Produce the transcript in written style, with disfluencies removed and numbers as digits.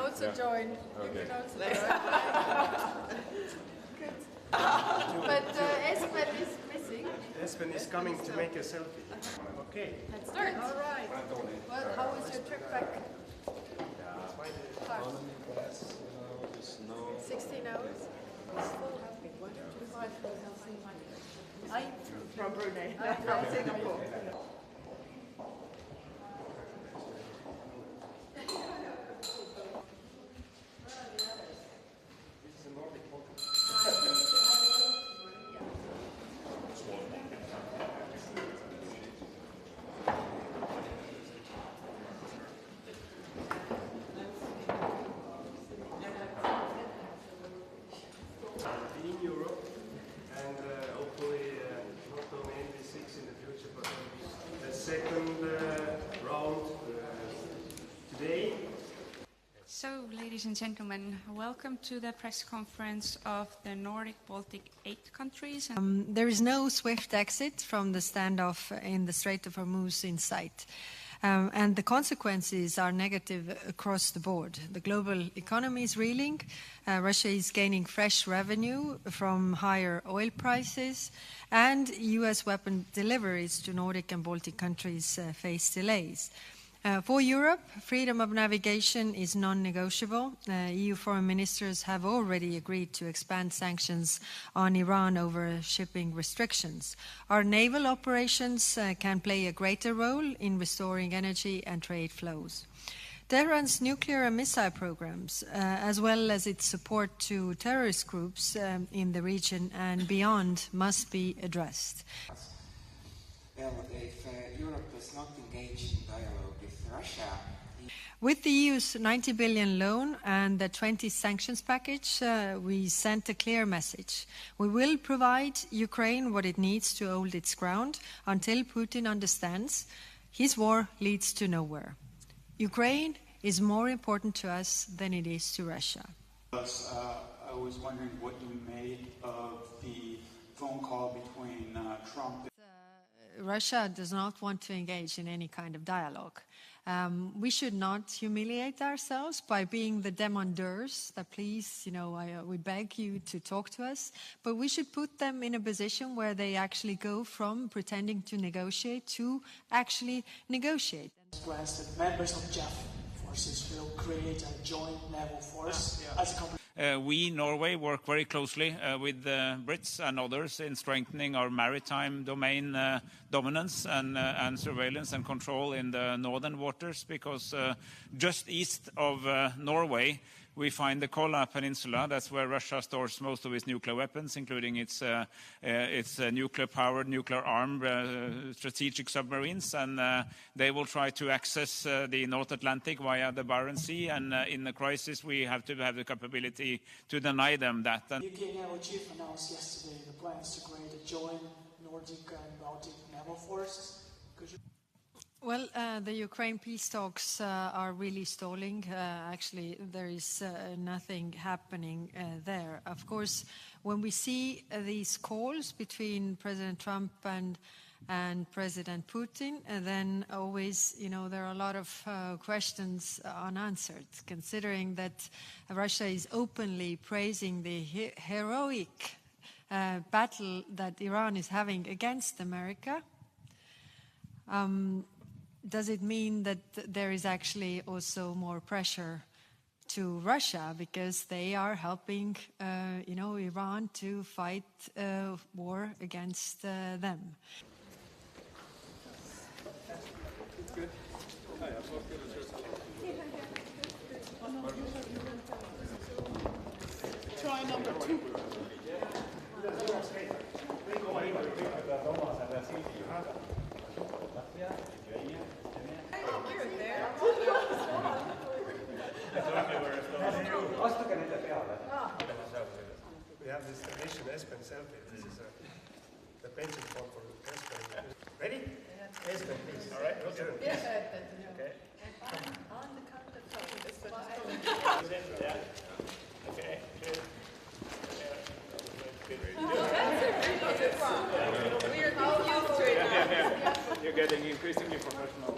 also join. Okay. You can also join. Good. But Espen is missing. Espen is coming to make a selfie. Okay. Let's start. All right. Well, how was your trip back? Hard. 16 hours. I'm from Brunei. I'm from Singapore. In Europe, and hopefully not only NV6 in the future, but the second round today. So, ladies and gentlemen, welcome to the press conference of the Nordic-Baltic 8 countries. There is no swift exit from the standoff in the Strait of Hormuz in sight. And the consequences are negative across the board. The global economy is reeling. Russia is gaining fresh revenue from higher oil prices. And U.S. weapon deliveries to Nordic and Baltic countries face delays. For Europe, freedom of navigation is non-negotiable. EU foreign ministers have already agreed to expand sanctions on Iran over shipping restrictions. Our naval operations can play a greater role in restoring energy and trade flows. Tehran's nuclear and missile programs, as well as its support to terrorist groups in the region and beyond, must be addressed. Well, if Europe does not engage in dialogue with Russia... With the EU's 90 billion loan and the 20 sanctions package, we sent a clear message. We will provide Ukraine what it needs to hold its ground until Putin understands his war leads to nowhere. Ukraine is more important to us than it is to Russia. I was wondering what you made of the phone call between Trump and Russia does not want to engage in any kind of dialogue. We should not humiliate ourselves by being the demandeurs that please, we beg you to talk to us, but we should put them in a position where they actually go from pretending to negotiate to actually negotiate. Plans that members of JEF forces will create a joint naval force as a company. We, Norway, work very closely with the Brits and others in strengthening our maritime domain dominance and surveillance and control in the northern waters, because just east of Norway we find the Kola Peninsula. That's where Russia stores most of its nuclear weapons, including its nuclear-powered, nuclear-armed strategic submarines. And they will try to access the North Atlantic via the Barents Sea. And in the crisis, we have to have the capability to deny them that. The UK Naval Chief announced yesterday the plans to create a joint Nordic and Baltic naval force. Well, the Ukraine peace talks are really stalling. Actually, there is nothing happening there. Of course, when we see these calls between President Trump and President Putin, then always, there are a lot of questions unanswered, considering that Russia is openly praising the heroic battle that Iran is having against America. Does it mean that there is actually also more pressure to Russia because they are helping, Iran to fight war against them? Good. Try number 2. We have this tradition, Espen selfie. This is the pension fund for Espen. Ready? Espen, please. All right, okay. Yes. Okay. On the carpet, Espen. Yeah. Okay, good. We're all used to it now. You're getting increasingly professional.